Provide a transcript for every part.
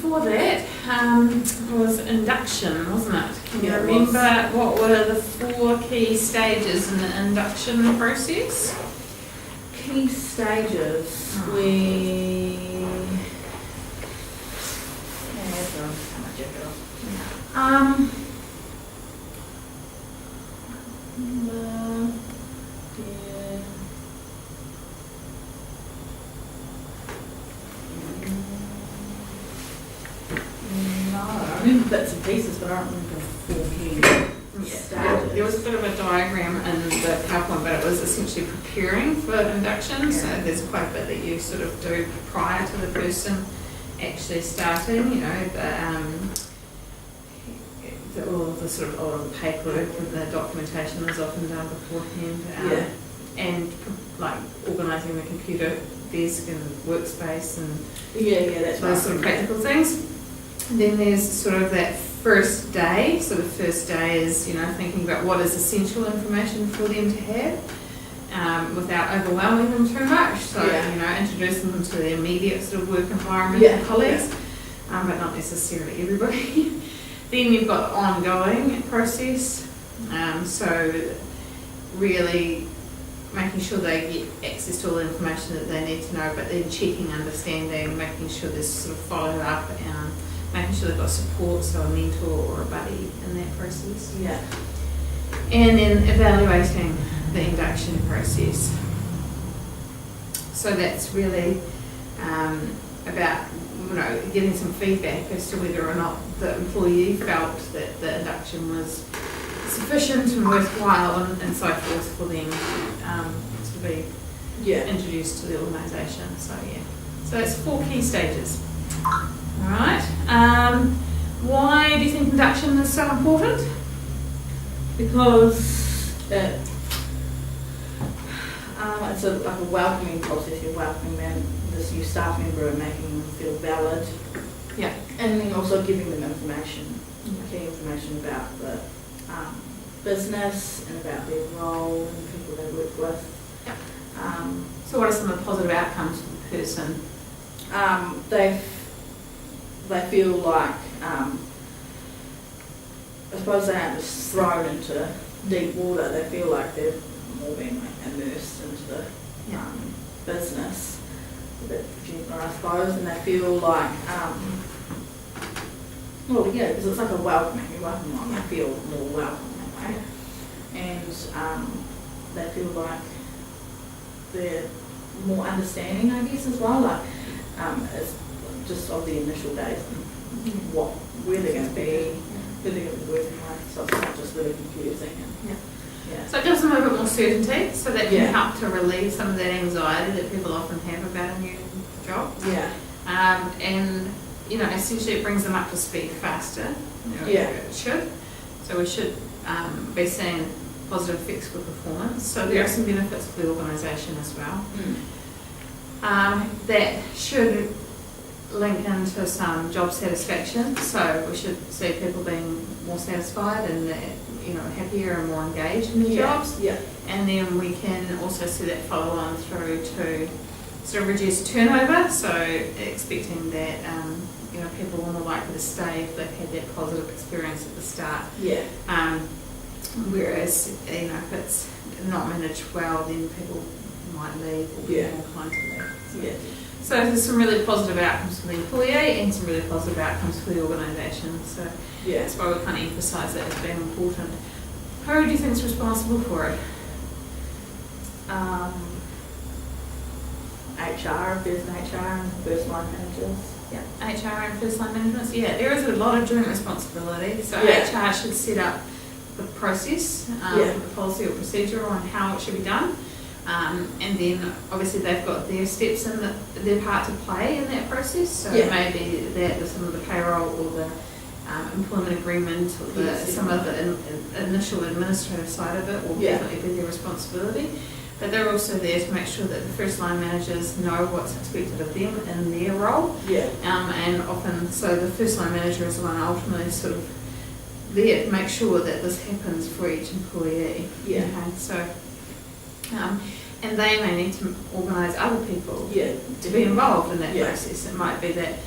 before that was induction, wasn't it? Can you Yeah, it remember what were the 4 key stages in the induction process? Key stages. We I remember bits and pieces, but I don't remember 4 key stages. There was a bit of a diagram in the PowerPoint, but it was essentially preparing for induction. So there's quite a bit that you sort of do prior to the person actually starting. You know, all the sort of all the paperwork and the documentation is often done beforehand. And like organising the computer desk and workspace and that's those sort of practical things. And then there's sort of that first day. So the first day is, you know, thinking about what is essential information for them to have without overwhelming them too much. So, you know, introducing them to the immediate sort of work environment and colleagues, but not necessarily everybody. Then you've got the ongoing process. So really making sure they get access to all the information that they need to know, but then checking, understanding, making sure there's sort of follow up and making sure they've got support, so a mentor or a buddy in that process. And then evaluating the induction process. So that's really about, you know, getting some feedback as to whether or not the employee felt that the induction was sufficient and worthwhile and so forth for them to be introduced to the organisation. So that's 4 key stages. All right. Why do you think induction is so important? Because it's like a welcoming process. You're welcoming them, this new staff member, and making them feel valid. And then also giving them information, key information about the business and about their role and the people they work with. So what are some of the positive outcomes for the person? They feel like, I suppose they aren't just thrown into deep water. They feel like they're more being immersed into the business, a bit gentler, I suppose, and they feel like, because it's like a welcoming. You welcome them, they feel more welcome that way, and they feel like they're more understanding, I guess, as well. Like, it's just of the initial days and where they're going to be, who they're going to be working with, so it's not just really confusing. So it gives them a bit more certainty, so that can help to relieve some of that anxiety that people often have about a new job. And, you know, essentially it brings them up to speed faster. You know, it should. So we should be seeing positive effects for performance. So there are some benefits for the organisation as well. That should link into some job satisfaction. So we should see people being more satisfied and, you know, happier and more engaged in their jobs. And then we can also see that follow on through to sort of reduce turnover. So expecting that, you know, people are more likely to stay if they've had that positive experience at the start. Whereas, you know, if it's not managed well, then people might leave or be more inclined to leave. So there's some really positive outcomes for the employee and some really positive outcomes for the organisation. So that's why we kind of emphasise that as being important. Who do you think is responsible for it? HR, if there's an HR and first line managers. HR and first line management. There is a lot of joint responsibility. So HR should set up the process, the policy or procedure on how it should be done. And then obviously they've got their steps and their part to play in that process. So maybe that some of the payroll or the employment agreement or some of the initial administrative side of it will definitely be their responsibility. But they're also there to make sure that the first line managers know what's expected of them in their role. And often, so the first line manager is the one ultimately sort of there to make sure that this happens for each employee. Okay, so, and they may need to organise other people to be involved in that process. It might be that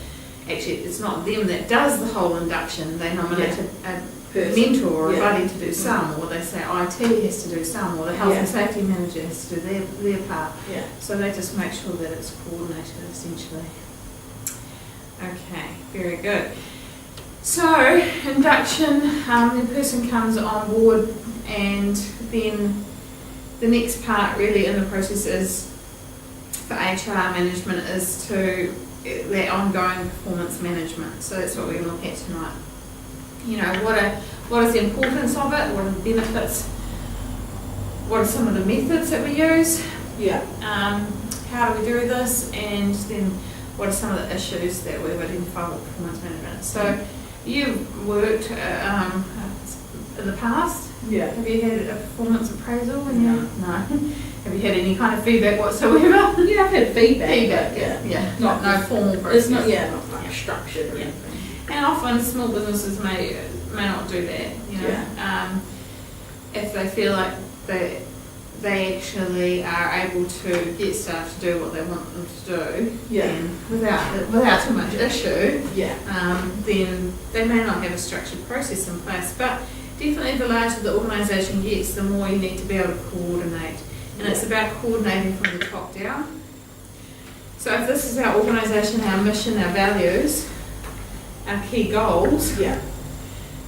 actually it's not them that does the whole induction, they nominate a Person. mentor or a Yeah. buddy to do some, or they say IT has to do some, or the health and safety manager has to do their part. Yeah. So they just make sure that it's coordinated essentially. Okay, very good. So, induction, the person comes on board, and then the next part really in the process is for HR management is to their ongoing performance management. So that's what we're going to look at tonight. You know, what is the importance of it? What are the benefits? What are some of the methods that we use? Yeah. How do we do this? And then what are some of the issues that we've identified with performance management? So you've worked in the past. Yeah. Have you had a performance appraisal? No. Have you had any kind of feedback whatsoever? Yeah, I've had feedback. Yeah. Not no formal process. It's not not like structured or anything. And often small businesses may not do that. You know, if they feel like they actually are able to get staff to do what they want them to do, and without too much issue, then they may not have a structured process in place. But definitely the larger the organisation gets, the more you need to be able to coordinate. And it's about coordinating from the top down. So if this is our organisation, our mission, our values, our key goals,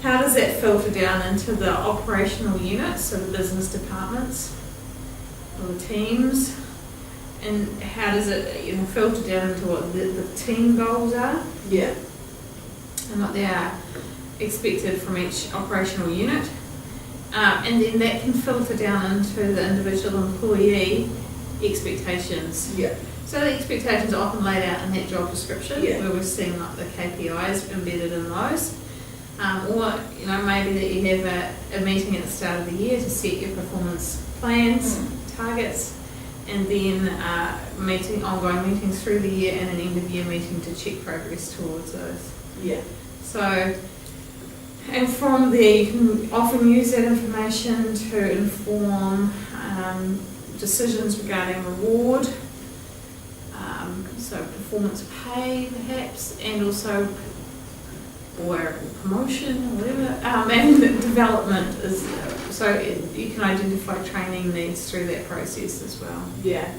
how does that filter down into the operational units, so the business departments, or the teams, and how does it filter down into what the team goals are? Yeah. And what they are expected from each operational unit. And then that can filter down into the individual employee expectations. Yeah. So the expectations are often laid out in that job description, Yeah. where we're seeing like the KPIs embedded in those. Or maybe that you have a meeting at the start of the year to set your performance plans, targets, and then ongoing meetings through the year, and an end of year meeting to check progress towards those. Yeah. So, and from there you can often use that information to inform decisions regarding reward, so performance pay perhaps, and also or promotion or whatever, and development is, so you can identify training needs through that process as well. Yeah.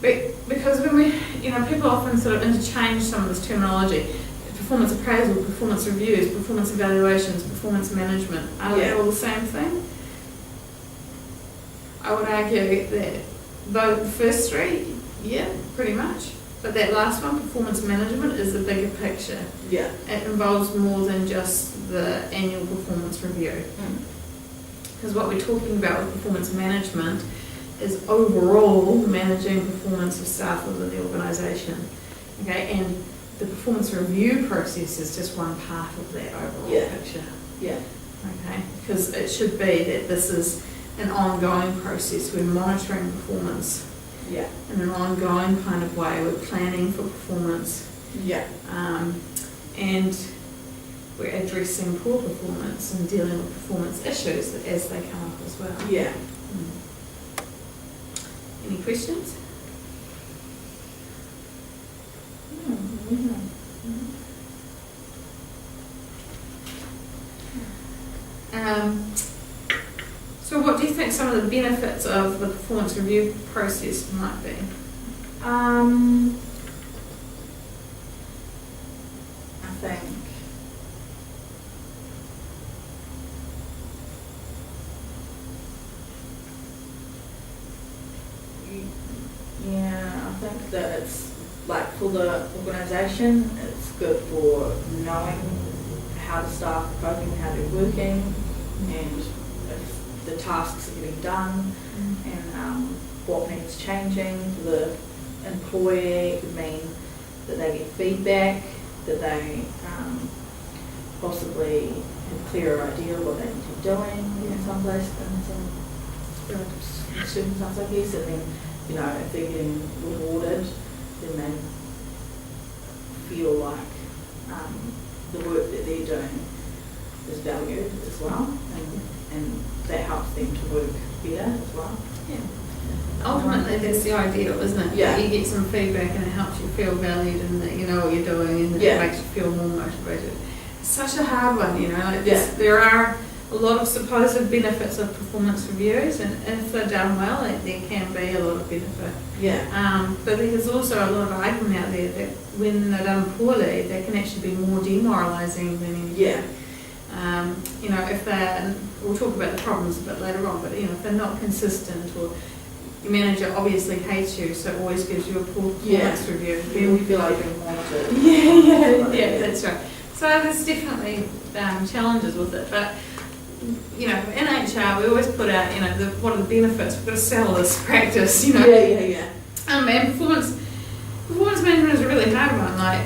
Because when we, people often sort of interchange some of this terminology. Performance appraisal, performance reviews, performance evaluations, performance management, are they all the same thing? I would argue that both the first three, pretty much. But that last one, performance management, is the bigger picture. Yeah. It involves more than just the annual performance review. Because what we're talking about with performance management is overall managing performance of staff within the organisation. Okay, and the performance review process is just one part of that overall picture. Yeah. Okay, because it should be that this is an ongoing process. We're monitoring performance in an ongoing kind of way. We're planning for performance. And we're addressing poor performance and dealing with performance issues as they come up as well. Yeah. Any questions? So what do you think some of the benefits of the performance review process might be? I think I think that it's like for the organisation, it's good for knowing how the staff are coping, how they're working, and if the tasks are getting done, and what needs changing for the employee. It could mean that they get feedback, that they possibly have a clearer idea of what they need to be doing in some place, in some circumstances, I guess, and then, if they're getting rewarded, then they feel like the work that they're doing is valued as well, and that helps them to work better as well. Yeah. Ultimately, that's the ideal, isn't it? Yeah. You get some feedback and it helps you feel valued and that you know what you're doing and that Yeah. it makes you feel more motivated. It's such a hard one, you know. Like Yeah. there are a lot of supposed benefits of performance reviews, and if they're done well, there can be a lot of benefit. Yeah. But there's also a lot of argument out there that when they're done poorly, they can actually be more demoralising than anything. Yeah. You know, if they're, we'll talk about the problems a bit later on, but you know, if they're not consistent or your manager obviously hates you, so always gives you a poor performance review. Then we feel like you're monitored. Yeah, that's right. So there's definitely challenges with it, but you know, in HR we always put out, you know, what are the benefits? We've got to sell this practice, you know. Yeah. And performance management is a really hard one. Like,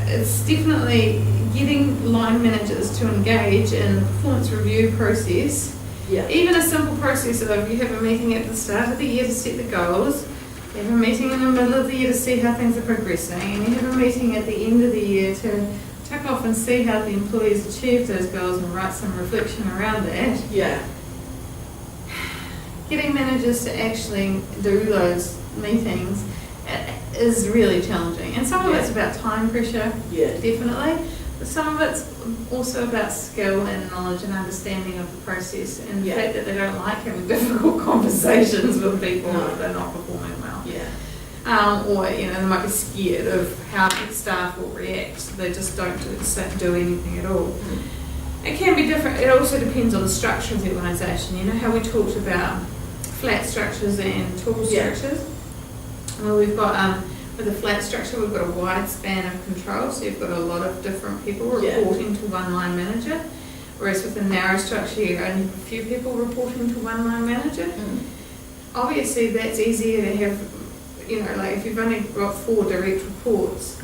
it's definitely getting line managers to engage in the performance review process. Yeah. Even a simple process of you have a meeting at the start of the year to set the goals, you have a meeting in the middle of the year to see how things are progressing, and you have a meeting at the end of the year to tick off and see how the employees achieved those goals and write some reflection around that. Yeah. Getting managers to actually do those meetings is really challenging. And some of it's about time pressure, Yeah. definitely. But some of it's also about skill and knowledge and understanding of the process and the fact that they don't like having difficult conversations with people if they're not performing well. Yeah. Or, you know, they might be scared of how the staff will react. So they just don't do anything at all. It can be different. It also depends on the structure of the organisation. You know how we talked about flat structures and tall structures? Well, we've got, with a flat structure, we've got a wide span of control, so you've got a lot of different people reporting to one line manager, whereas with a narrow structure, you only have a few people reporting to one line manager. Obviously, that's easier to have, you know, like if you've only got 4 direct reports,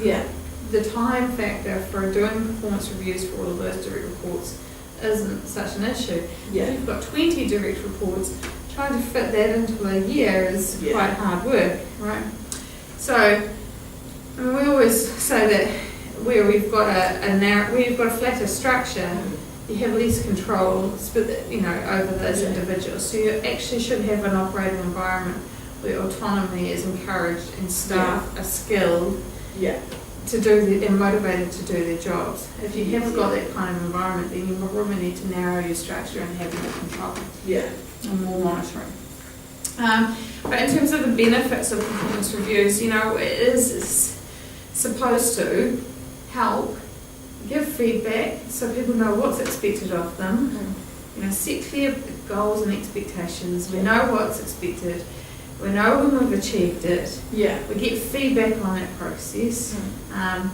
the time factor for doing performance reviews for all of those direct reports isn't such an issue. If you've got 20 direct reports, trying to fit that into a year is quite hard work, right? So, I mean, we always say that where we've got a flatter structure, you have less control, you know, over those individuals. So you actually should have an operating environment where autonomy is encouraged and staff are skilled to do and motivated to do their jobs. If you haven't got that kind of environment, then you probably need to narrow your structure and have more control and more monitoring. But in terms of the benefits of performance reviews, you know, it is supposed to help give feedback so people know what's expected of them. You know, set clear goals and expectations. We know what's expected. We know when we've achieved it. We get feedback on that process. And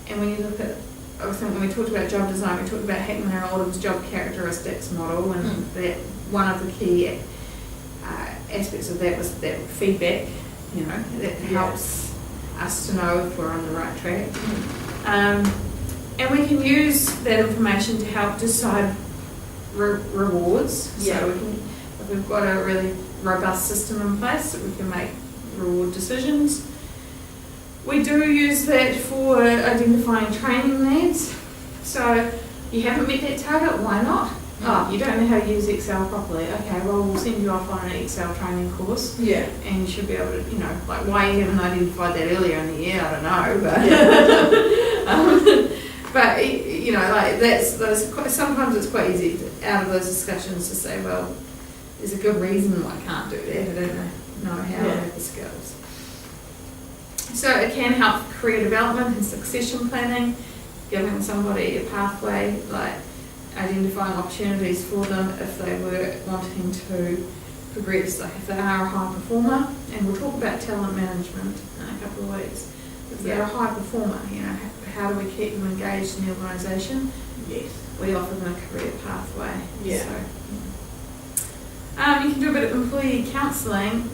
when you look at, I think when we talked about job design, we talked about Hackman and Oldham's job characteristics model, and that one of the key aspects of that was that feedback, you know, that helps us to know if we're on the right track. And we can use that information to help decide rewards. So we can, if we've got a really robust system in place, we can make reward decisions. We do use that for identifying training needs. So you haven't met that target, why not? Oh, you don't know how to use Excel properly. Okay, well, we'll send you off on an Excel training course. And you should be able to, you know, like why you haven't identified that earlier in the year, I don't know. But, but you know, like sometimes it's quite easy out of those discussions to say, well, there's a good reason why I can't do that. I don't know how I have the skills. So it can help career development and succession planning, giving somebody a pathway, like identifying opportunities for them if they were wanting to progress, like if they are a high performer, and we'll talk about talent management in a couple of weeks. If they're a high performer, you know, how do we keep them engaged in the organisation? We offer them a career pathway. So, you can do a bit of employee counselling,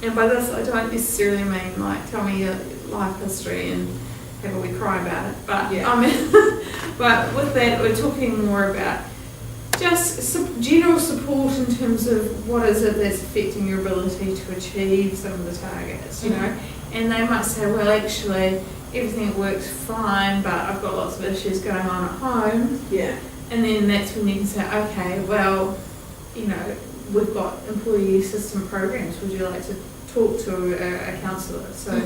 and by this I don't necessarily mean like tell me your life history and have a wee cry about it, but but with that we're talking more about just general support in terms of what is it that's affecting your ability to achieve some of the targets, you know. And they might say, well, actually everything works fine, but I've got lots of issues going on at home. And then that's when you can say, okay, well, you know, we've got employee assistance programs, would you like to talk to a counsellor? So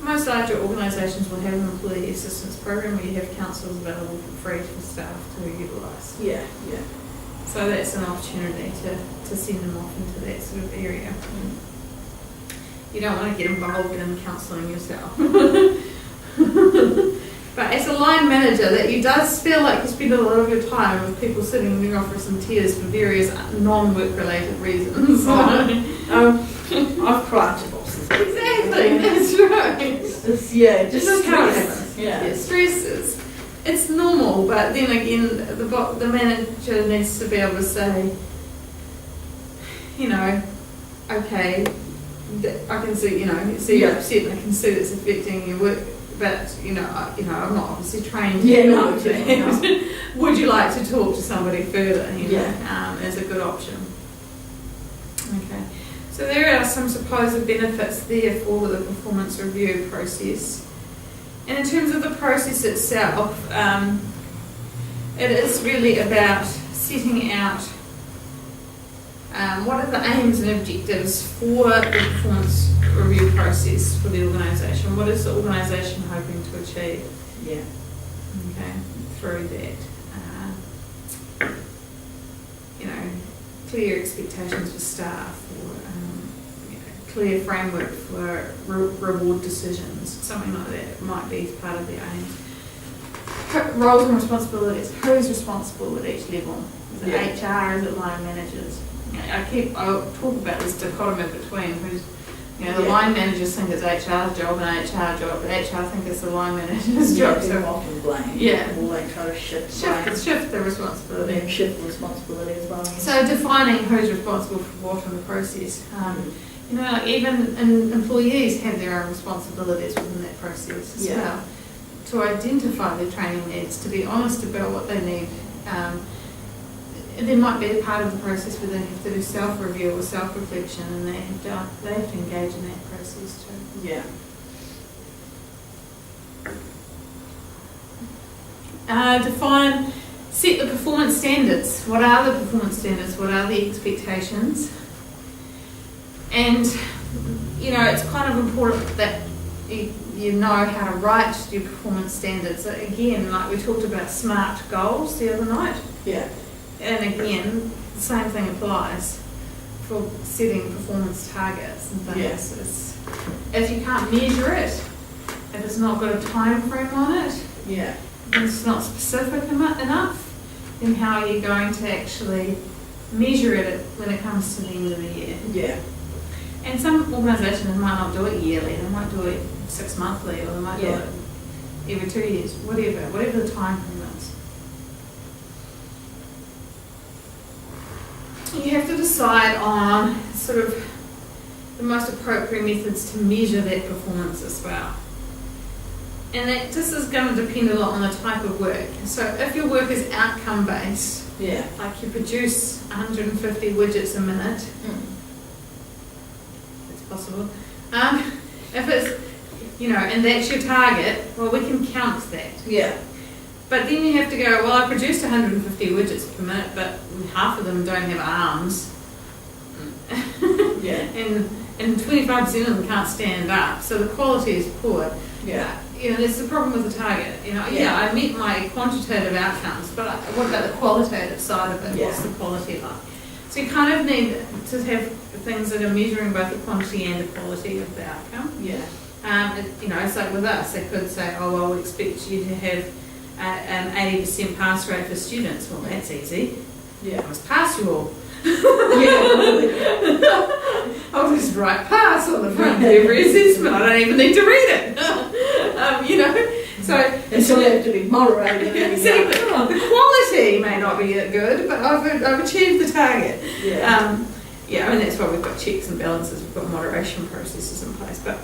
most larger organisations will have an employee assistance program where you have counsellors available for free for staff to utilise. Yeah, yeah. So that's an opportunity to send them off into that sort of area. You don't want to get involved in counselling yourself. But as a line manager, that you does feel like you spend a lot of your time with people sitting in the office in tears for various non-work related reasons. I've cried to bosses. Exactly, that's right. Just how it happens. Yeah, stress it's normal, but then again, the manager needs to be able to say, okay, I can see, you're upset, and I can see it's affecting your work, but I'm not obviously trained. Would you like to talk to somebody further? As a good option. Okay. So there are some supposed benefits there for the performance review process. And in terms of the process itself, it is really about setting out what are the aims and objectives for the performance review process for the organisation. What is the organisation hoping to achieve? Yeah. Okay, through that. Clear expectations for staff, or clear framework for reward decisions, something like that might be part of the aims. Roles and responsibilities. Who's responsible at each level? Is it HR? Is it line managers? I'll talk about this dichotomy between who's, the line managers think it's HR's job and HR job, but HR think it's the line manager's job. So often blame. Yeah. Or they try to shift the responsibility. And shift responsibility as well. So defining who's responsible for what in the process. Even employees have their own responsibilities within that process as well. To identify their training needs, to be honest about what they need. There might be a part of the process where they have to do self-review or self-reflection, and they have to engage in that process too. Yeah. Set the performance standards. What are the performance standards? What are the expectations? And, it's kind of important that you know how to write your performance standards. So again, like we talked about SMART goals the other night. Yeah. And again, the same thing applies for setting performance targets and things. If you can't measure it, if it's not got a time frame on it, if it's not specific enough, then how are you going to actually measure it when it comes to the end of the year? Yeah. And some organisations might not do it yearly, they might do it 6 monthly, or they might do it every 2 years, whatever the time frame is. You have to decide on sort of the most appropriate methods to measure that performance as well. And that just is going to depend a lot on the type of work. So if your work is outcome based, like you produce 150 widgets a minute, it's possible. If it's, and that's your target, well, we can count that. Yeah. But then you have to go, well, I produced 150 widgets per minute, but half of them don't have arms. And 25% of them can't stand up, so the quality is poor. There's the problem with the target. I met my quantitative outcomes, but what about the qualitative side of it? What's the quality like? So you kind of need to have things that are measuring both the quantity and the quality of the outcome. It's like with us, they could say, oh, well, we expect you to have an 80% pass rate for students. Well, that's easy. I must pass you all. I'll just write pass on the front of every assessment. I don't even need to read it. So it's all have to be moderated. Exactly. The quality may not be good, but I've achieved the target. And that's why we've got checks and balances. We've got moderation processes in place. But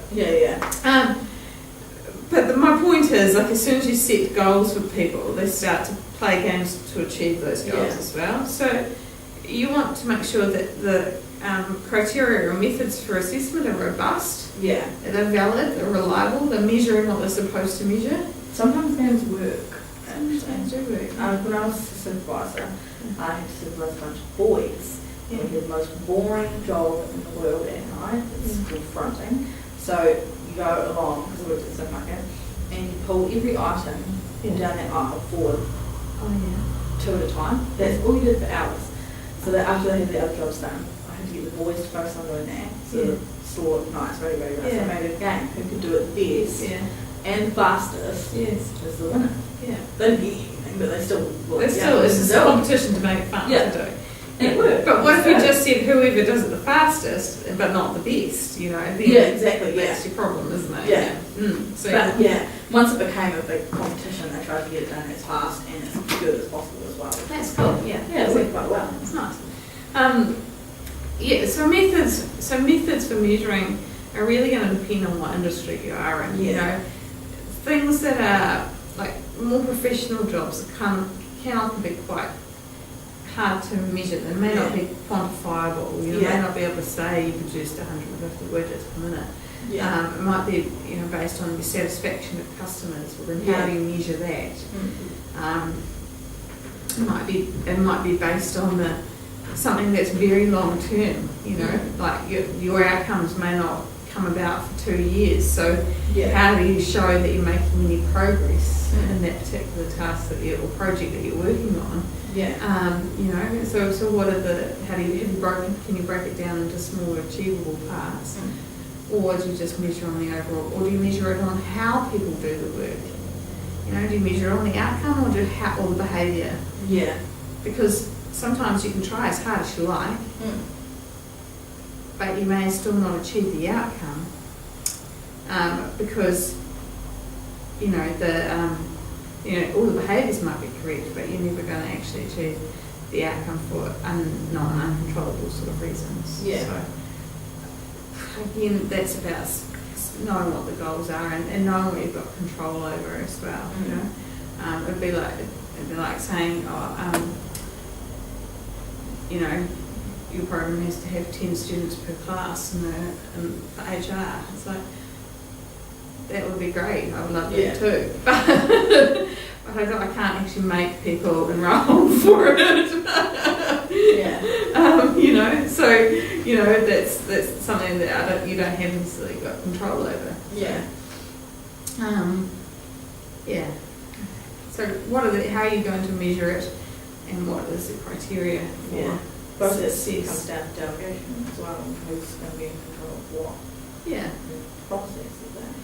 But my point is, like, as soon as you set goals for people, they start to play games to achieve those goals as well. So you want to make sure that the criteria or methods for assessment are robust. They're valid, they're reliable, they're measuring what they're supposed to measure. Sometimes games work. Sometimes they do work. When I was a supervisor, I had to supervise a bunch of boys, We do the most boring job in the world at night. It's called fronting. So you go along, because I worked at the supermarket, and you pull every item down that aisle forward, two at a time. That's all you did for hours. So that after they had the other jobs done, I had to get the boys to focus on doing that. So the store at night, ready. So I made a game who could do it best and fastest is the winner. Yeah. They didn't get anything, but they still it's a competition to make it fun to do. And it worked. But what if you just said whoever does it the fastest, but not the best, you know? Then exactly. That's your problem, isn't it? Yeah. So But once it became a big competition, they tried to get it done as fast and as good as possible as well. that's cool. Yeah. It worked quite well. It's nice. So methods for measuring are really going to depend on what industry you are in. You know, things that are like more professional jobs can often be quite hard to measure. They may not be quantifiable. You may not be able to say you produced 150 widgets per minute. It might be, you know, based on your satisfaction of customers. Well, then how do you measure that? It might be based on something that's very long term. You know, like your outcomes may not come about for 2 years. So how do you show that you're making any progress in that particular task or project that you're working on? You know, so what are can you break it down into smaller achievable parts? Or do you just measure on the overall, or do you measure it on how people do the work? You know, do you measure on the outcome or the behaviour? Because sometimes you can try as hard as you like, but you may still not achieve the outcome because you know all the behaviours might be correct, but you're never going to actually achieve the outcome for uncontrollable sort of reasons. So again, that's about knowing what the goals are and knowing what you've got control over as well. You know, it'd be like saying, you know, your program has to have 10 students per class in for HR. It's like, that would be great. I would love that too. But I can't actually make people enroll for it. You know, so you know that's something that you don't have necessarily got control over. So how are you going to measure it, and what is the criteria for? Process comes down to delegation as well, and who's going to be in control of what. The process of that.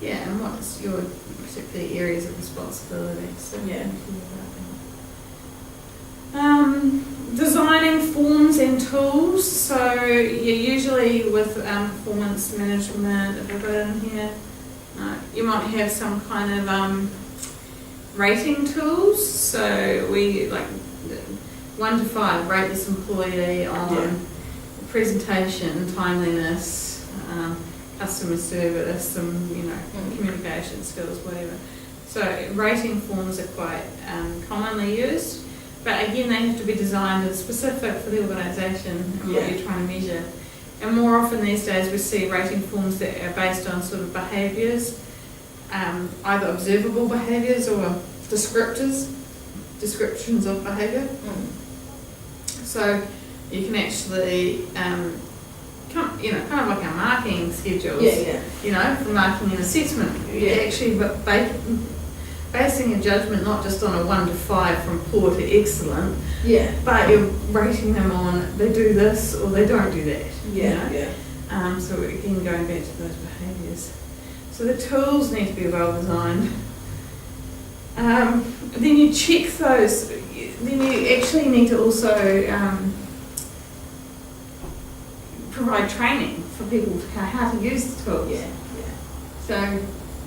And what's your particular areas of responsibility? So designing forms and tools. So usually with performance management, if I put it in here, you might have some kind of rating tools. So we 1 to 5 rate this employee on presentation, timeliness, customer service, communication skills, whatever. So rating forms are quite commonly used, but again they have to be designed as specific for the organisation and what you're trying to measure. And more often these days we see rating forms that are based on sort of behaviours, either observable behaviours or descriptions of behaviour. So you can actually kind of like our marking schedules, for marking and assessment. You're actually basing a judgment not just on a 1 to 5 from poor to excellent, but you're rating them on they do this or they don't do that. So again, going back to those behaviours. So the tools need to be well designed. Then you check those. Then you actually need to also provide training for people to how to use the tools. So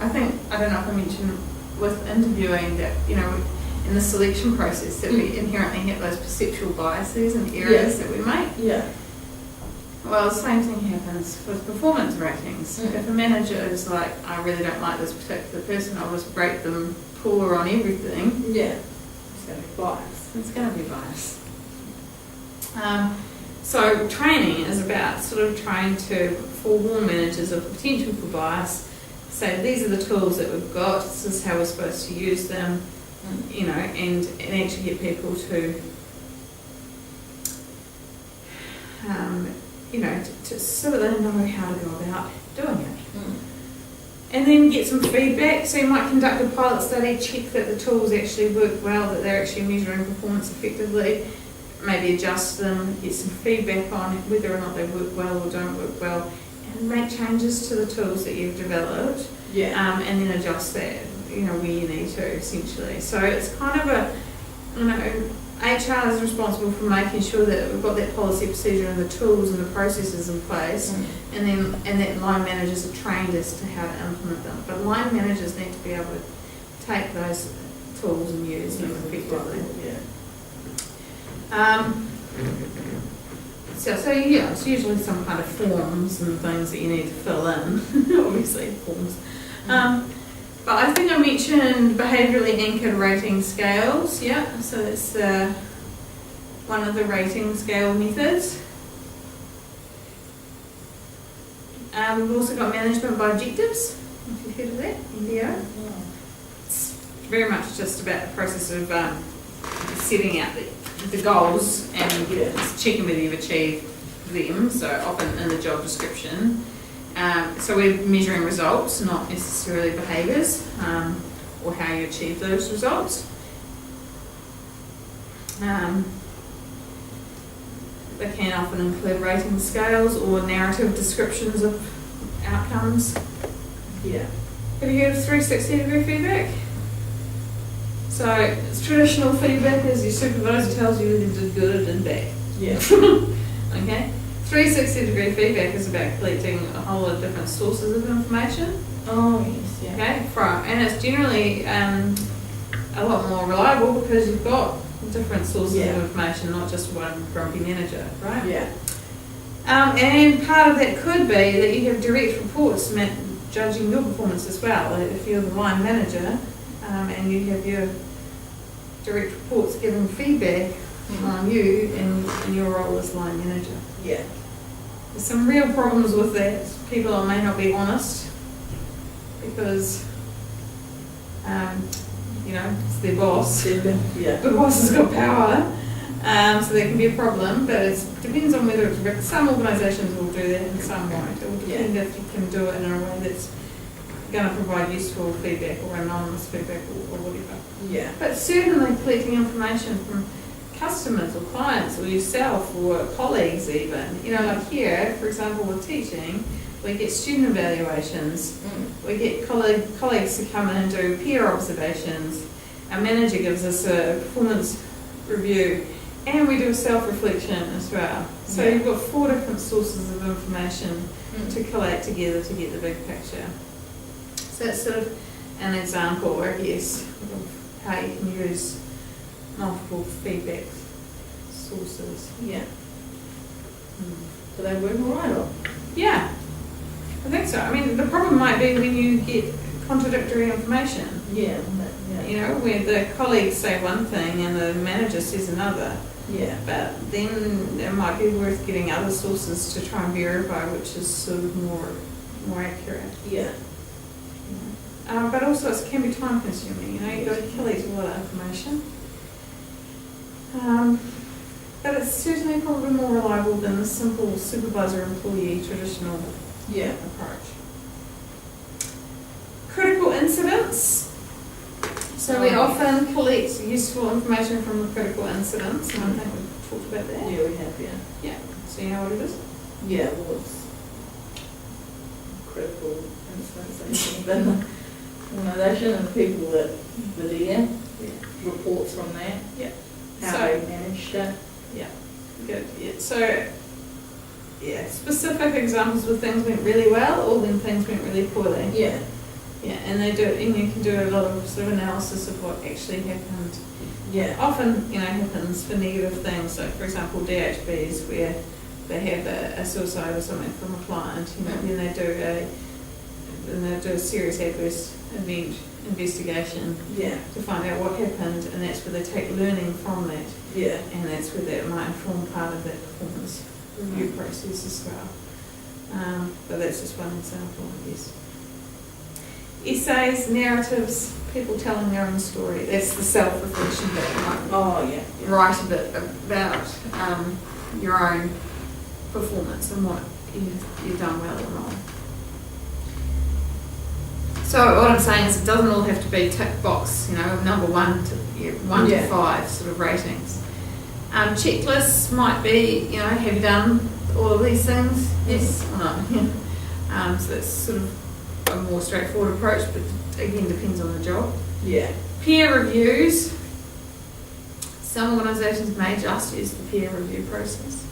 I don't know if I mentioned with interviewing that, in the selection process that we inherently have those perceptual biases and errors that we make. Well, the same thing happens with performance ratings. If a manager is like, I really don't like this particular person, I'll just rate them poor on everything. It's going to be biased. It's going to be biased. So training is about sort of trying to forewarn managers of the potential for bias, say these are the tools that we've got, this is how we're supposed to use them, and actually get people to so that they know how to go about doing it. And then get some feedback. So you might conduct a pilot study, check that the tools actually work well, that they're actually measuring performance effectively, maybe adjust them, get some feedback on whether or not they work well or don't work well, and make changes to the tools that you've developed, and then adjust that, where you need to, essentially. So it's kind of HR is responsible for making sure that we've got that policy procedure and the tools and the processes in place, and that line managers are trained as to how to implement them. But line managers need to be able to take those tools and use them effectively. It's usually some kind of forms and things that you need to fill in, obviously forms. But I think I mentioned behaviourally anchored rating scales, so that's one of the rating scale methods. We've also got management by objectives, if you've heard of that, MBO. It's very much just about the process of setting out the goals and checking whether you've achieved them, so often in the job description. So we're measuring results, not necessarily behaviours, or how you achieve those results. They can often include rating scales or narrative descriptions of outcomes. Have you heard of 360-degree feedback? So it's traditional feedback is your supervisor tells you whether you did good or did bad. Okay? 360-degree feedback is about collecting a whole lot of different sources of information. Okay, and it's generally a lot more reliable because you've got different sources of information, not just one grumpy manager, right? And part of that could be that you have direct reports judging your performance as well. If you're the line manager and you have your direct reports giving feedback on you and your role as line manager. There's some real problems with that. People may not be honest because, it's their boss. The boss has got power, so that can be a problem. But it depends on whether it's written. Some organisations will do that and some won't. It will depend if you can do it in a way that's going to provide useful feedback or anonymous feedback or whatever. But certainly collecting information from customers or clients or yourself or colleagues even. Like here, for example, with teaching, we get student evaluations, we get colleagues to come in and do peer observations, our manager gives us a performance review, and we do a self-reflection as well. So you've got 4 different sources of information to collate together to get the big picture. So that's sort of an example, I guess, of how you can use multiple feedback sources. So they work all right, or? I think so. I mean, the problem might be when you get contradictory information. Where the colleagues say one thing and the manager says another. But then it might be worth getting other sources to try and verify which is sort of more accurate. But also it can be time consuming. You've got to collect a lot of information. But it's certainly probably more reliable than the simple supervisor-employee traditional approach. Critical incidents. So we often collect useful information from the critical incidents, and I think we've talked about that. We have, So you know what it is? Well, it's critical incidents within the organisation and the people that were there, reports from that, how they managed it. Good. So, specific examples where things went really well or when things went really poorly. And they do, and you can do a lot of sort of analysis of what actually happened. Often, happens for negative things. So, for example, DHBs where they have a suicide or something from a client, then they do a serious adverse event investigation to find out what happened, and that's where they take learning from that. And that's where that might inform part of that performance review process as well. But that's just one example, I guess. Essays, narratives, people telling their own story. That's the self-reflection bit. Write a bit about your own performance and what you've done well or not. So what I'm saying is it doesn't all have to be tick box, number 1 to 5 sort of ratings. Checklists might be, have you done all of these things? Yes or no? So that's sort of a more straightforward approach, but again depends on the job. Yeah. Peer reviews. Some organisations may just use the peer review process.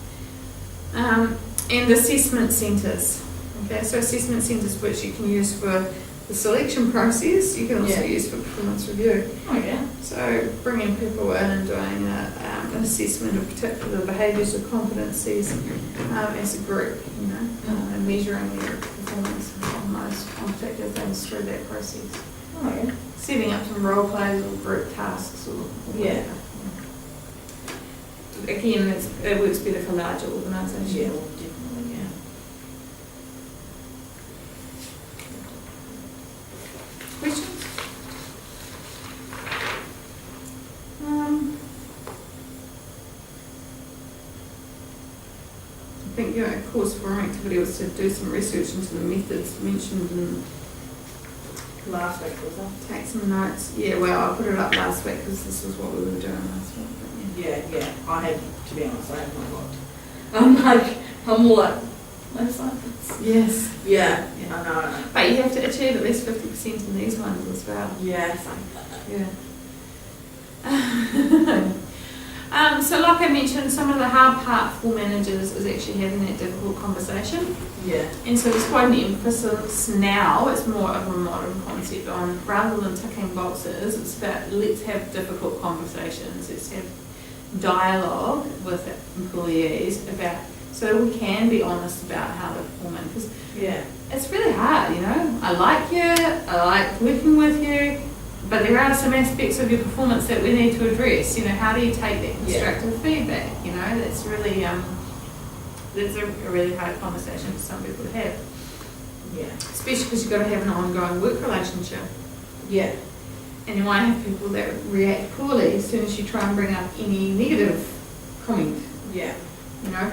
And assessment centres. Okay, so assessment centres which you can use for the selection process, you can also use for performance review. Oh yeah. So bringing people in and doing an assessment of particular behaviours or competencies as a group, and measuring their performance on particular things through that process. Oh yeah. Setting up some role plays or group tasks or whatever. Again, it works better for larger organisations. Yeah, definitely, yeah. Questions? I think a course for our activity was to do some research into the methods mentioned in last week, was that? Take some notes. Yeah, well, I put it up last week because this was what we were doing last week. Yeah. I had, to be honest, I have my lot. I'm all like, websites. Yes. Yeah. I know. But you have to achieve at least 50% in these ones as well. Yeah. So like I mentioned, some of the hard part for managers is actually having that difficult conversation. Yeah. And so there's quite an emphasis now, it's more of a modern concept on, rather than ticking boxes, it's about let's have difficult conversations, let's have dialogue with employees about, so we can be honest about how they're performing. Because it's really hard, I like you, I like working with you, but there are some aspects of your performance that we need to address. How do you take that constructive feedback? That's really that's a really hard conversation for some people to have. Yeah. Especially because you've got to have an ongoing work relationship. Yeah. And you might have people that react poorly as soon as you try and bring up any negative comment. Yeah.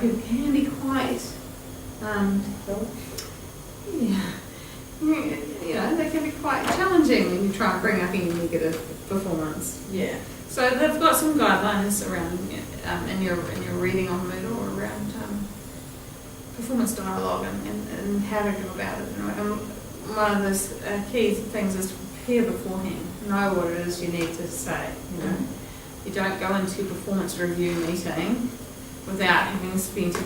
People can be quite they can be quite challenging when you try and bring up any negative performance. Yeah. So they've got some guidelines around in your reading on Moodle around performance dialogue and how to go about it. And one of those key things is to prepare beforehand. Know what it is you need to say. You don't go into a performance review meeting without having spent a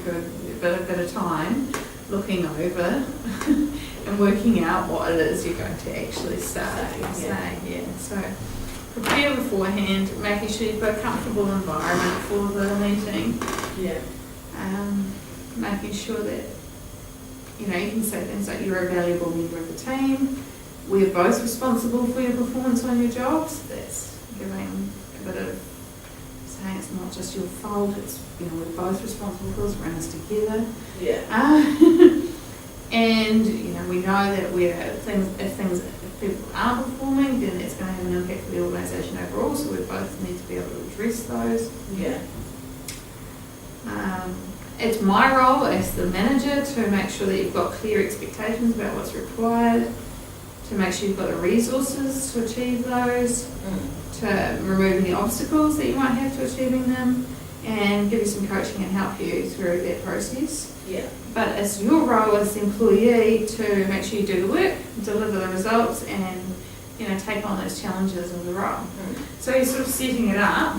bit of time looking over and working out what it is you're going to actually say. So prepare beforehand, making sure you've got a comfortable environment for the meeting. Yeah. Making sure that you can say things like you're a valuable member of the team. We're both responsible for your performance on your jobs. That's giving a bit of saying it's not just your fault. It's we're both responsible for this. We're in this together. Yeah. And we know that if people aren't performing, then it's going to have an impact for the organisation overall. So we both need to be able to address those. Yeah. It's my role as the manager to make sure that you've got clear expectations about what's required, to make sure you've got the resources to achieve those, to remove any obstacles that you might have to achieving them, and give you some coaching and help you through that process. Yeah. But it's your role as the employee to make sure you do the work, deliver the results, and take on those challenges of the role. So you're sort of setting it up.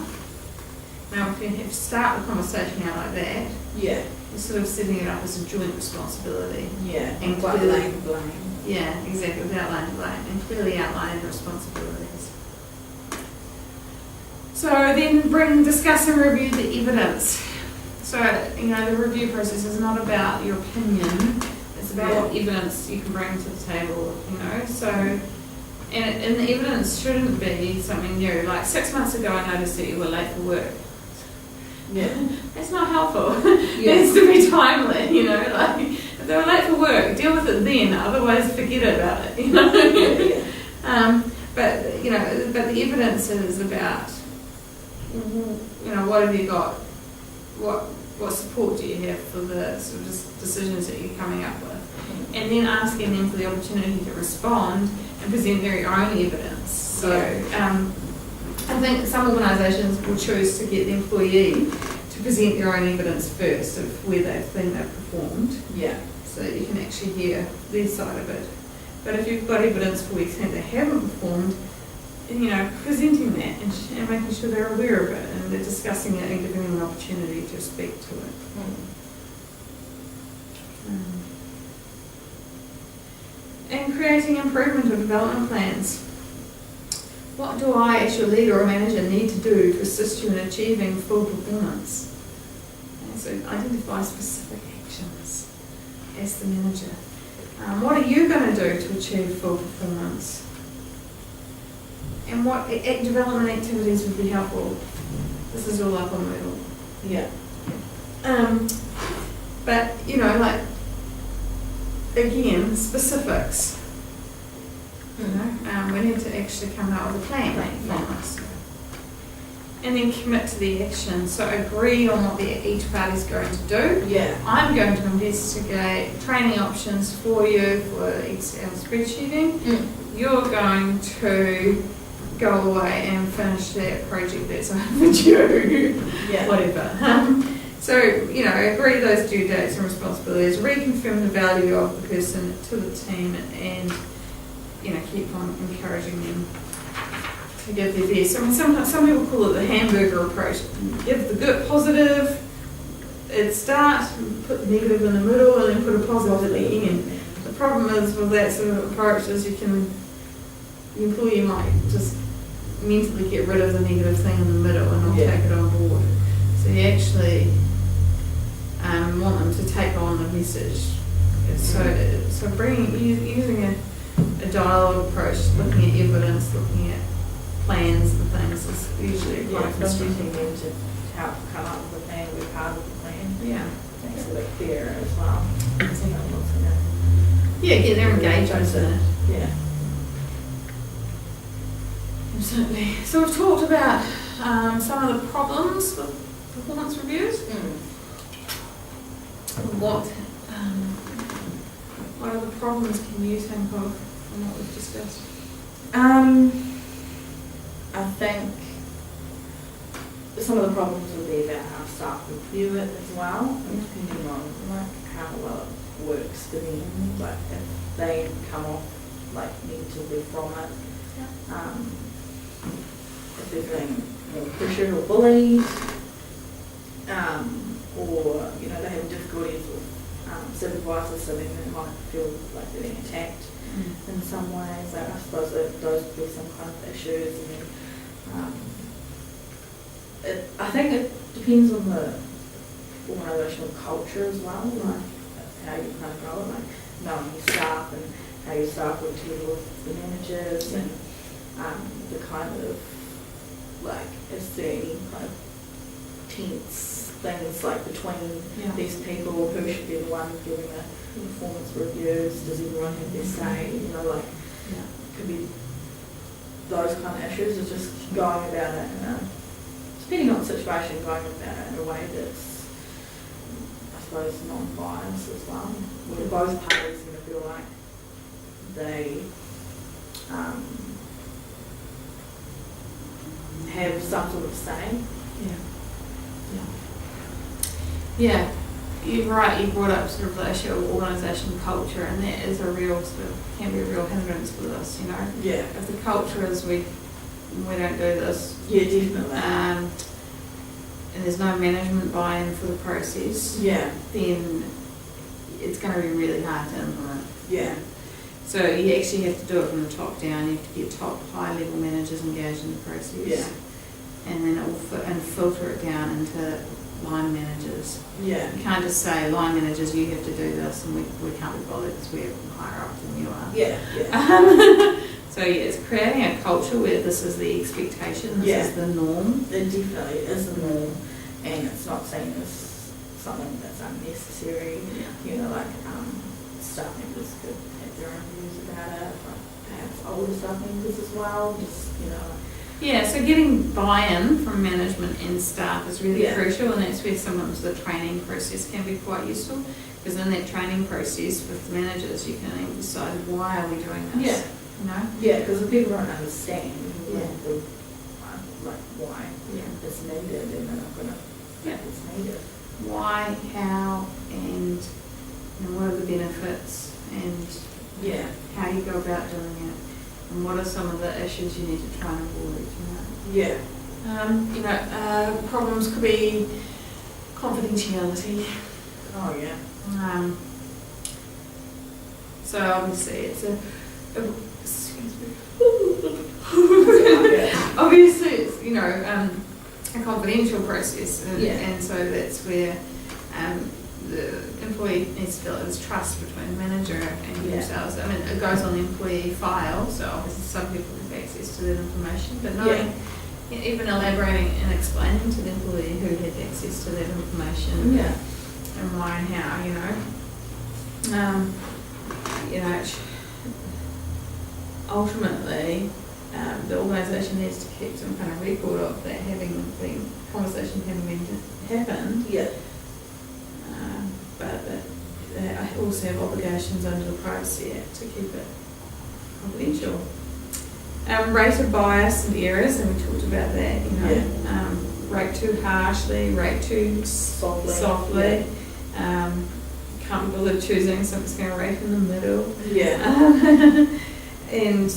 Now, if you have to start the conversation out like that, you're sort of setting it up as a joint responsibility. Yeah. And without laying blame. Yeah, exactly. Without laying blame and clearly outlining the responsibilities. So then discuss and review the evidence. So, the review process is not about your opinion, it's about what evidence you can bring to the table, So, and the evidence shouldn't be something new. Like 6 months ago I noticed that you were late for work. Yeah. That's not helpful. It needs to be timely, if they were late for work, deal with it then, otherwise forget about it, But the evidence is about, what have you got? what support do you have for the sort of decisions that you're coming up with? And then asking them for the opportunity to respond and present their own evidence. So I think some organisations will choose to get the employee to present their own evidence first of where they think they've performed. Yeah. So that you can actually hear their side of it. But if you've got evidence for where you think they haven't performed, presenting that and making sure they're aware of it and they're discussing it and giving them an opportunity to speak to it. And creating improvement or development plans. What do I, as your leader or manager, need to do to assist you in achieving full performance? And so identify specific actions as the manager. What are you going to do to achieve full performance? And what development activities would be helpful? This is all up on Moodle. Yeah. But, again, specifics. We need to actually come up with a plan from us. And then commit to the action. So agree on what each party's going to do. Yeah. I'm going to investigate training options for you for Excel spreadsheeting. You're going to go away and finish that project that's overdue. Yeah. Whatever. So, agree those due dates and responsibilities, reconfirm the value of the person to the team, and, keep on encouraging them to give their best. I mean, some people call it the hamburger approach. Give the good positive at start, put the negative in the middle, and then put a positive at the end. The problem is with that sort of approach is the employee might just mentally get rid of the negative thing in the middle and not take it on board. So you actually want them to take on the message. So using a dialogue approach, looking at evidence, looking at plans and things is usually quite using them to help come up with a plan, we're part of the plan. Yeah. Makes it a bit clearer as well. Get their engagement in it. Yeah. Absolutely. So we've talked about some of the problems with performance reviews. What other problems can you think of from what we've discussed? I think some of the problems would be about how staff would view it as well, depending on how well it works for them. Like if they come off negatively from it, if they're feeling more pressured or bullied, or they have difficulties with supervisors, so then they might feel like they're being attacked in some ways. I suppose that those would be some kind of issues. And then, I think it depends on the organisational culture as well, like how you kind of go, like knowing your staff and how your staff would deal with the managers and the kind of is there any kind of tense things between these people, who should be the one giving the performance reviews, does everyone have their say, could be those kind of issues. It's just going about it depending on the situation, going about it in a way that's, I suppose, non-biased as well, where both parties are going to feel like they have some sort of say. Yeah, you're right. You brought up sort of the issue of organisation culture, and that is a real can be a real hindrance for this. Yeah. If the culture is we don't do this. Yeah, definitely. And there's no management buy-in for the process. Yeah. Then it's going to be really hard to implement. Yeah. So you actually have to do it from the top down. You have to get top high-level managers engaged in the process. Yeah. And then filter it down into line managers. Yeah. You can't just say, line managers, you have to do this, and we can't be bothered because we're higher up than you are. Yeah. Yeah. So it's creating a culture where this is the expectation, this is the norm. It definitely is the norm, and it's not seen as something that's unnecessary. Staff members could have their own views about it, perhaps older staff members as well, just, Yeah, so getting buy-in from management and staff is really Yeah. crucial, and that's where sometimes the training process can be quite useful, because in that training process with managers, you can then decide, why are we doing this? Yeah. You know? Yeah, because if people don't understand, Yeah. like why Yeah. it's needed, then they're not gonna, Yeah. it's needed. Why, how, and what are the benefits, and Yeah. how you go about doing it, and what are some of the issues you need to try and avoid, Yeah. problems could be confidentiality. Oh, yeah. So obviously it's excuse me. Obviously it's, a confidential process, and so that's where the employee needs to feel there's trust between the manager and themselves. I mean, it goes on the employee file, so obviously some people have access to that information, but knowing, even elaborating and explaining to the employee who had access to that information, Yeah. and why and how, ultimately, the organisation needs to keep some kind of record of that the conversation having happened, Yeah. but that they also have obligations under the Privacy Act to keep it confidential. Rated bias and errors, and we talked about that, rate too harshly, rate too softly. Can't be bothered choosing something's going to rate in the middle. Yeah. And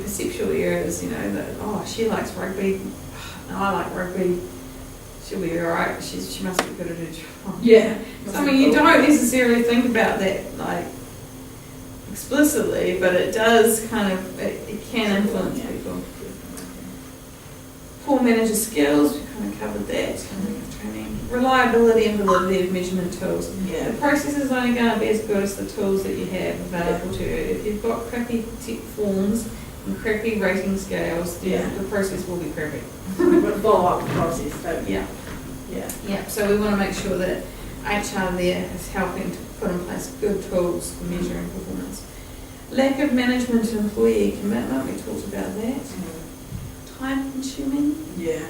perceptual errors, that, she likes rugby, no, I like rugby, she'll be alright, she must be good at her job. Yeah. So, I mean, you don't necessarily think about that, like, explicitly, but it does it can influence people. Poor manager skills, we kind of covered that, training. Reliability and validity of measurement tools. Yeah. The process is only going to be as good as the tools that you have available to you. If you've got crappy tech forms and crappy rating scales, then the process will be crappy. But follow up the process, don't you? Yeah. Yeah. Yeah, so we want to make sure that HR there is helping to put in place good tools for measuring performance. Lack of management and employee commitment, we talked about that. Time consuming. Yeah.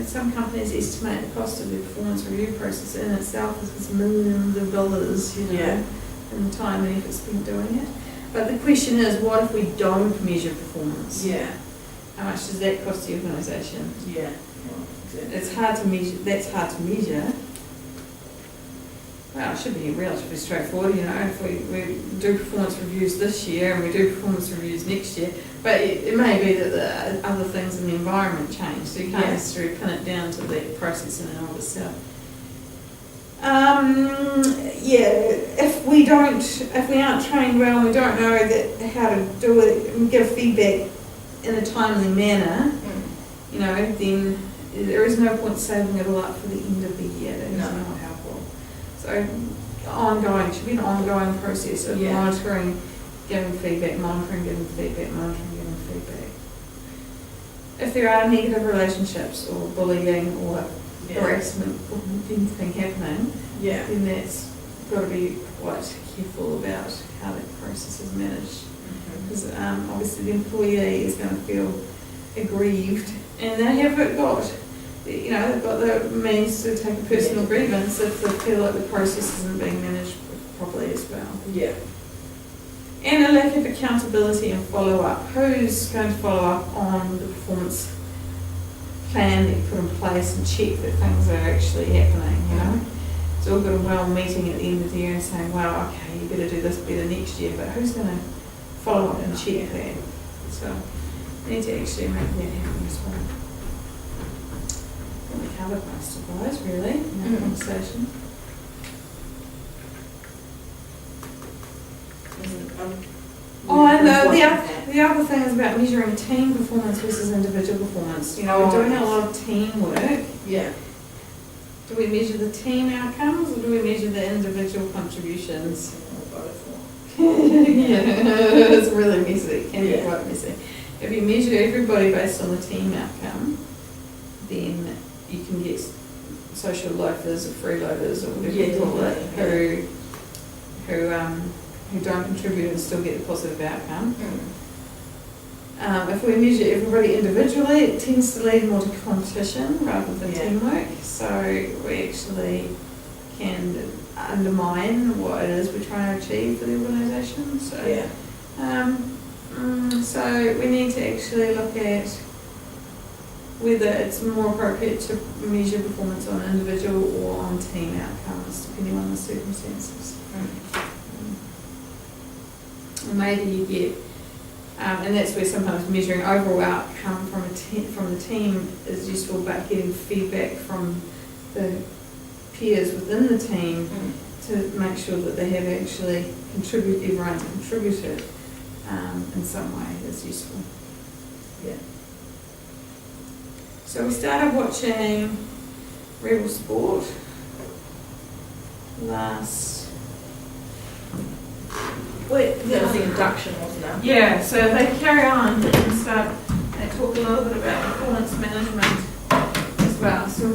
Some companies estimate the cost of the performance review process in itself is millions of dollars, and the time and effort spent doing it. But the question is, what if we don't measure performance? Yeah. How much does that cost the organisation? Yeah. Well, exactly. It's hard to measure. That's hard to measure. Well, it should be relatively straightforward, if we do performance reviews this year and we do performance reviews next year, but it may be that the other things in the environment change, so you can't necessarily pin it down to that process in and of itself. If we aren't trained well and we don't know how to do it and give feedback in a timely manner, then there is no point saving it all up for the end of the year. That is not helpful. So should be an ongoing process of monitoring, giving feedback, monitoring, giving feedback, monitoring, giving feedback. If there are negative relationships or bullying or harassment or anything happening, then that's got to be quite careful about how that process is managed. Because obviously the employee is going to feel aggrieved, and they have got they've got the means to take a personal grievance if they feel like the process isn't being managed properly as well. Yeah. And a lack of accountability and follow-up. Who's going to follow up on the performance plan that you put in place and check that things are actually happening, It's all good and well meeting at the end of the year and saying, well, okay, you better do this better next year, but who's going to follow up and check that? So we need to actually make that happen as well. We covered most of those, really, in that conversation. And the other thing is about measuring team performance versus individual performance. We're doing a lot of teamwork. Yeah. Do we measure the team outcomes or do we measure the individual contributions? It's really messy. It can be quite messy. If you measure everybody based on the team outcome, then you can get social loafers or freeloaders or whatever you call it, who don't contribute and still get a positive outcome. If we measure everybody individually, it tends to lead more to competition rather than teamwork. So we actually can undermine what it is we're trying to achieve for the organisation. So, so we need to actually look at whether it's more appropriate to measure performance on individual or on team outcomes, depending on the circumstances. And maybe you get, and that's where sometimes measuring overall outcome from the team is useful, but getting feedback from the peers within the team to make sure that they have actually everyone's contributed in some way is useful. Yeah. So we started watching Rebel Sport last. Wait, that was the induction, wasn't it? Yeah, so they carry on and start. They talk a little bit about performance management as well. So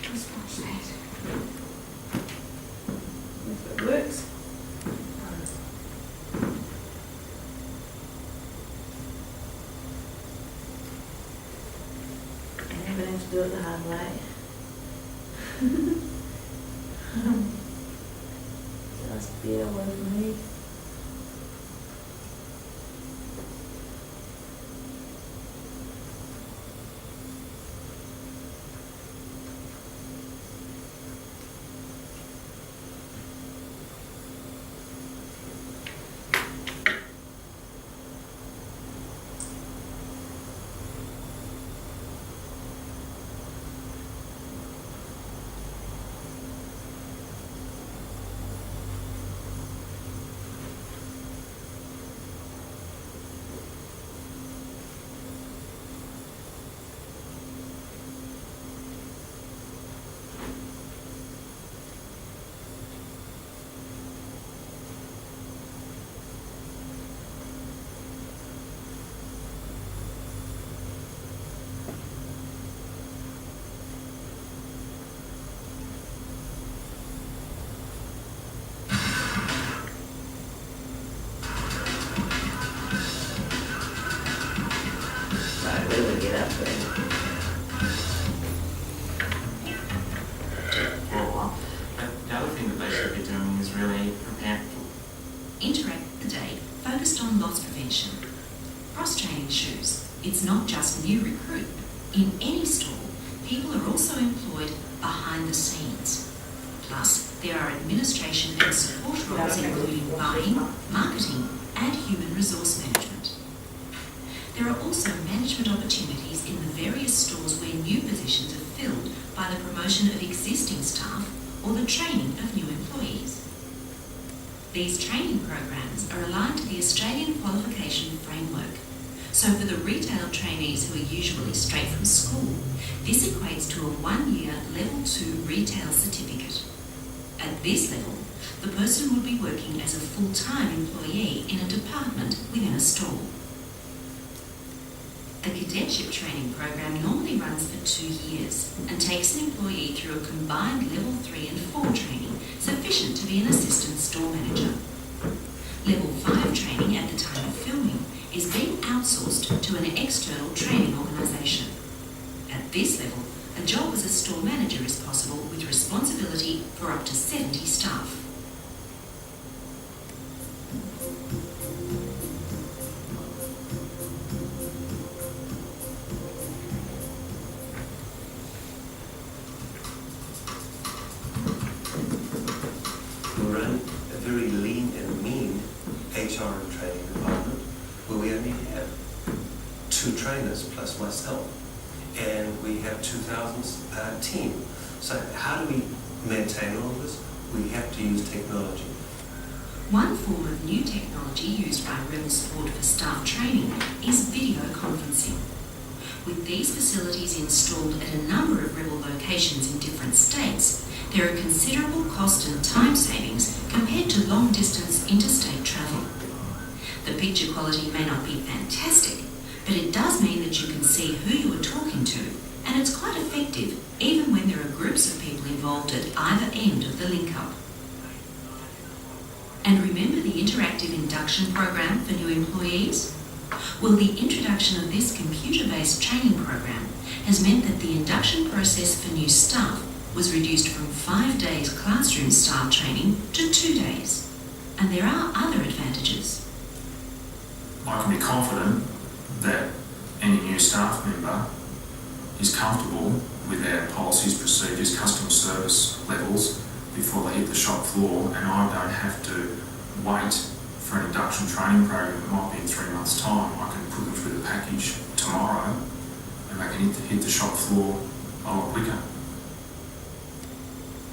let's watch that. If it works. Having to do it the hard way. Just bear with me. The other thing that they should be doing is really prepare for. Interact the day focused on loss prevention. Cross-training shoes. It's not just new recruit. In any store, people are also employed behind the scenes. Plus, there are administration and support roles including buying, marketing, and human resource management. There are also management opportunities in the various stores where new positions are filled by the promotion of existing staff or the training of new employees. These training programs are aligned to the Australian Qualification Framework. So for the retail trainees who are usually straight from school, this equates to a 1-year Level 2 retail certificate. At this level, the person would be working as a full-time employee in a department within a store. The cadetship training program normally runs for 2 years and takes an employee through a combined Level 3 and 4 training sufficient to be an assistant store manager. Level 5 training at the time of filming is being outsourced to an external training organisation. At this level, a job as a store manager is possible with responsibility for up to 70 staff. We run a very lean and mean HR and training department where we only have 2 trainers plus myself, and we have 2,000 team. So how do we maintain all of this? We have to use technology. One form of new technology used by Rebel Sport for staff training is video conferencing. With these facilities installed at a number of Rebel locations in different states, there are considerable cost and time savings compared to long-distance interstate travel. The picture quality may not be fantastic, but it does mean that you can see who you are talking to, and it's quite effective even when there are groups of people involved at either end of the link-up. And remember the interactive induction program for new employees? Well, the introduction of this computer-based training program has meant that the induction process for new staff was reduced from 5 days classroom style training to 2 days. And there are other advantages. I can be confident that any new staff member is comfortable with our policies, procedures, customer service levels before they hit the shop floor, and I don't have to wait for an induction training program that might be in 3 months' time. I can put them through the package tomorrow and they can hit the shop floor a lot quicker.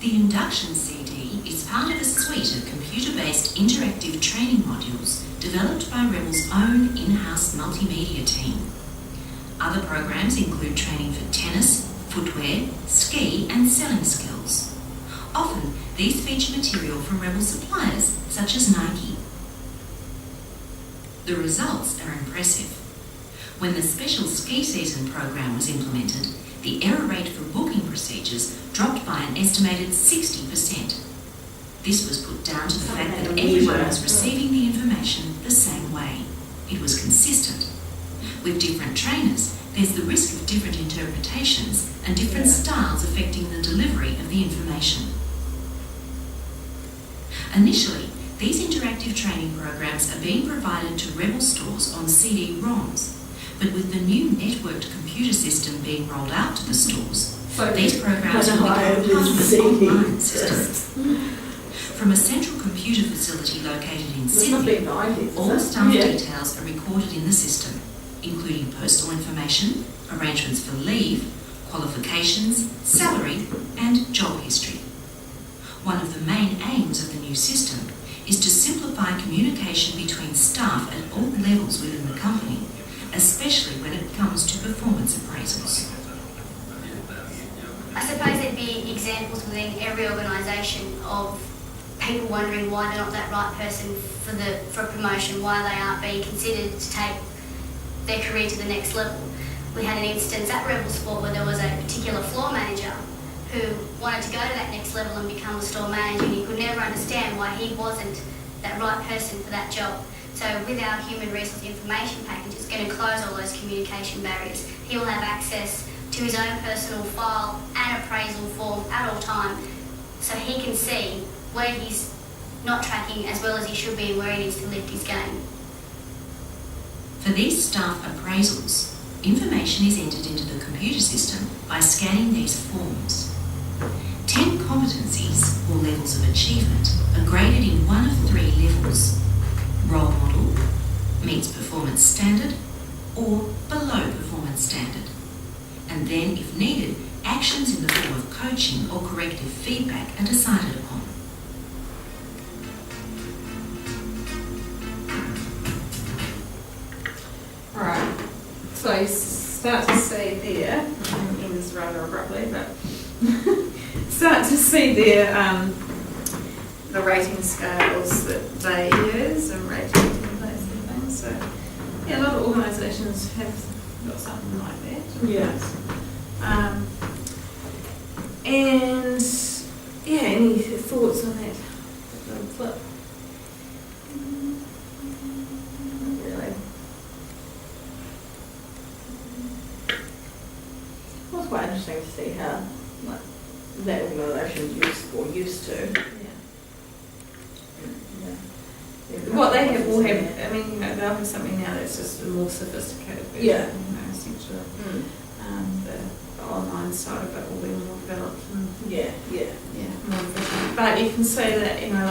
The Induction CD is part of a suite of computer-based interactive training modules developed by Rebel's own in-house multimedia team. Other programs include training for tennis, footwear, ski and selling skills. Often, these feature material from Rebel suppliers such as Nike. The results are impressive. When the special ski season program was implemented, the error rate for booking procedures dropped by an estimated 60%. This was put down to the fact that everyone was receiving the information the same way. It was consistent. With different trainers, there's the risk of different interpretations and different styles affecting the delivery of the information. Initially, these interactive training programs are being provided to Rebel stores on CD-ROMs, but with the new networked computer system being rolled out to the stores, these programs will become part of the online system. From a central computer facility located in Sydney, all staff details are recorded in the system, including personal information, arrangements for leave, qualifications, salary, and job history. One of the main aims of the new system is to simplify communication between staff at all levels within the company, especially when it comes to performance appraisals. I suppose there'd be examples within every organisation of people wondering why they're not that right person for promotion, why they aren't being considered to take their career to the next level. We had an instance at Rebel Sport where there was a particular floor manager who wanted to go to that next level and become a store manager, and he could never understand why he wasn't that right person for that job. So with our human resource information package, it's going to close all those communication barriers. He will have access to his own personal file and appraisal form at all times, so he can see where he's not tracking as well as he should be and where he needs to lift his game. For these staff appraisals, information is entered into the computer system by scanning these forms. 10 competencies or levels of achievement are graded in one of 3 levels: role model, meets performance standard, or below performance standard. And then, if needed, actions in the form of coaching or corrective feedback are decided upon. Alright, so you start to see there, and it ends rather abruptly, but start to see there the rating scales that they use and rating templates and things. So, yeah, a lot of organisations have got something like that. Yes. And yeah, any thoughts on that little flip? Really? Well, it's quite interesting to see how that organisation used to. What they have will have, I mean, you know, they'll have something now that's just a more sophisticated version, Yeah. you know, essentially. The online side of it will be more developed and Yeah. more efficient. But you can see that, you know,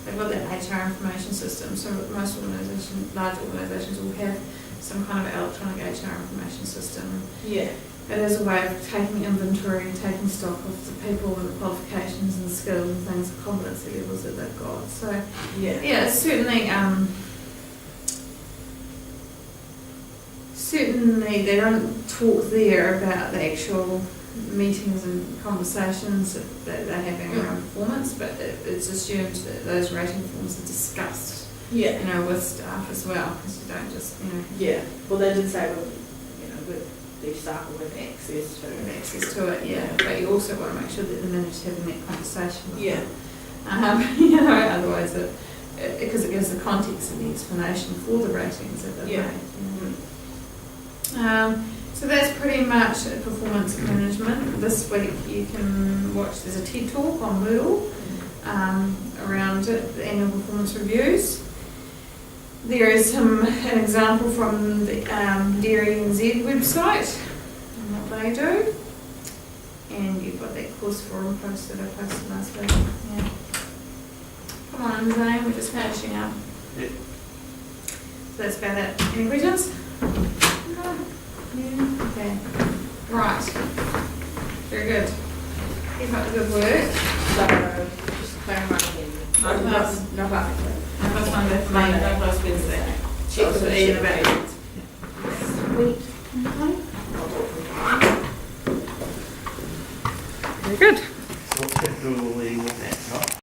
they've got that HR information system, so most organisations, large organisations will have some kind of electronic HR information system. Yeah. It is a way of taking inventory, taking stock of the people and the qualifications and skills and things, competency levels that they've got. So, yeah, it's certainly they don't talk there about the actual meetings and conversations that they're having around performance, but it's assumed that those rating forms are discussed, you know, with staff as well, because you don't just, you know. Yeah. Well, they did say, the staff will have access to it. Yeah. But you also want to make sure that the manager's having that conversation with Yeah. them. You know, otherwise because it gives the context and the explanation for the ratings that they've Yeah. made. So that's pretty much performance management. This week you can watch, there's a TED talk on Moodle around it, the annual performance reviews. There is an example from the Dairy NZ website and what they do. And you've got that course forum post that I posted last week. Yeah. Come on, Zane, we're just finishing up. Yeah. So that's about it. Any questions? No? Yeah? Okay. Right. Very good. Keep up the good work. So, just clarify again. No class. No class. No class Monday for me, no class Wednesday. Check with Ian about it. Sweet. Very good. So what schedule are we looking at?